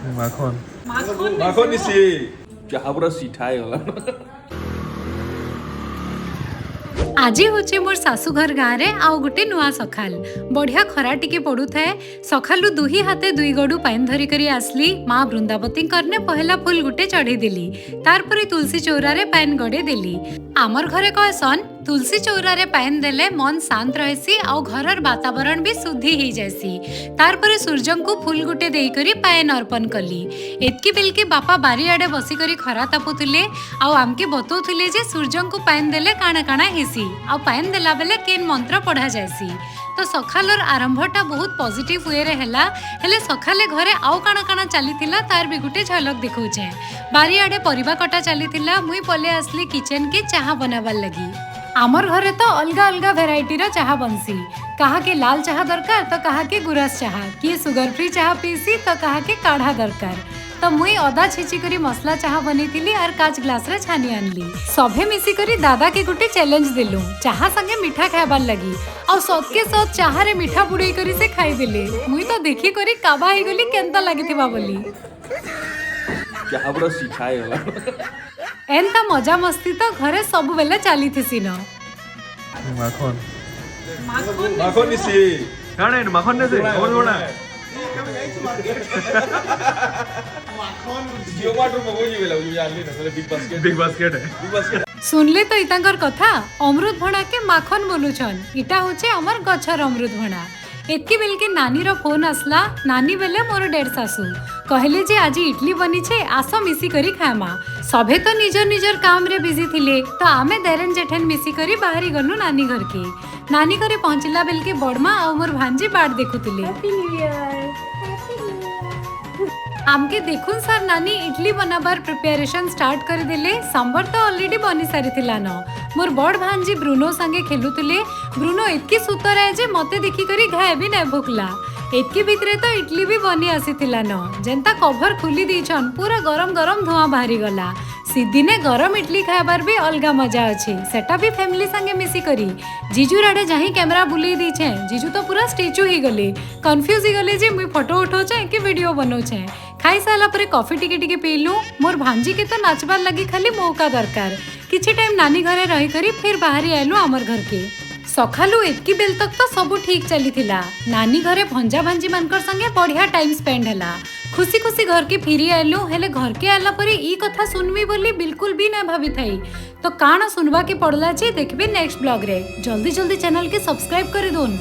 ମାଖନ ମାଖନ C ଚାହା ପୁରା ସିଠା ହେଇଗଲା। आज हूँ मोर शाशुघर गाँव में आउ गोटे नुआ सखाल बढ़िया खरा टिके पड़ू थाए सखालू दुही हाथे दुई गड़ू पाइन धरिक आसली माँ वृंदावती करने पहला फूल गुटे चढ़ी देली तार परे तुलसी चौरा रे पाइन गड़े देली। आमर घरे कहसन तुलसी चौरा रे पाइन देले मन शांत रहसी आउ घरर वातावरण भी शुद्धि हो जासी। तार परे सूर्य को फूल गुटे देकरी पाइन अर्पण कली। एतकी बेलके बापा बारियाडे बसी करी खरा तापुथिले आउ आमके बतौथिले जे सूर्य को पाइन देले काଣା काଣା हेसी आ पाइन देला बेले केन मंत्र पढ़ा जायसी। तो सखालर आरंभटा बहुत पॉजिटिव वे रे हैला हेले सखाले घरे आउ काଣା काଣା चलीथिला तार भी गुटे झलक देखौछे। बारियाडे परिबा कटा चलीथिला मुई पले आसली किचन के चाहा बनाबार लगी। आमर घरे तो अलगा अलगा भेराइटी रो चाहा बनसी कहा के लाल चाहा दरकार तो कहा के गुरास चाहा किए सुगर फ्री चाहा पीसी तो कहा के काढ़ा दरकार। तो मुई अदा छेची करी मसला चाहा बनीथिली और काच ग्लास रे छानी आनली। सभे मिसी करी दादा के गुटे चैलेंज दिलु चाहा संगे मीठा खाबार लगी और सद के सद चाहा रे मीठा बुड़ई करी से खाई देले। मुई तो देखी करी काबा हे गली केनता लागिथिबा बोली चाहा पुरा सिठा ହେଇଗଲା। एनता मजा मस्ती तो घरे सब बेले चली थी न। ମାଖନ ମାଖନ ସି କାଣା ଏଠି ମାଖନ ନେ ଦେ କୋଣ କୋଣ ଜିଓ ମାର୍ଟ ରୁ ମଗଉଚି ବେଲା ବୁଝି जानली ना बिग बास्केट सुनले तो इतांकर कथा अमृत भणा के माखन बोलुछन इटा होचे हमर गछर अमृत भणा। एतकी बेल के नानी रो फोन आसला नानी बेले मोर डेढ़ सासू कहले जे आज इडली बनी छे आसो मिसी करी खामा। सभे तो निजर निजर काम रे बिजी थिले तो आमे देरन जेठन मिसी करी बाहरी गनु नानी घर के। नानी घरे पहुंचला बेल के बड़मा और मोर भांजी बाट देखुतिले। आमके देखुन सर नानी इडली बनाबार प्रिपरेशन स्टार्ट कर देले। सांबर तो ऑलरेडी बनी सारी थिला न। मोर बड़ भांजी ब्रुनो संगे खेलुतिले। ब्रुनो इतकी सुतर है जे मते देखी करी घाय भी नै भुकला। एतकी भितरे तो इडली भी बनी आसीथिला न जेंता कवर खुली दीछन पूरा गरम गरम धुआं बाहरी गला। सिदिने गरम इडली खाबार भी अलगा मजा अच्छे सेटा भी फैमिली संगे मिसी करी। जीजू राडे जाही कैमरा बुलाई दीछे जीजू तो पूरा स्टेचू ही गले कंफ्यूज ही गले जे मुई फोटो उठौछे कि वीडियो बनौछे। खाई साला परे कॉफी टिके टिके पीलु। मोर भांजी के तो नाचबार लगी खाली मौका दरकार। किछि टाइम नानी घरे रही करी फिर बाहरी आलु आमर घर के। सखालू एतकी बेल तक तो सब ठीक चली थिला। नानी घरे भंजा भांजी मानकर संगे बढ़िया टाइम स्पेंड हैला। खुशी खुशी घर के फिरी आलु हेले घर के आला परे ई कथा सुनबी बोली बिल्कुल भी ना भाभी थाई। तो काना सुनबा के पड़ला जे देखबे नेक्स्ट ब्लॉग रे। जल्दी जल्दी चैनल के सब्सक्राइब कर दोन।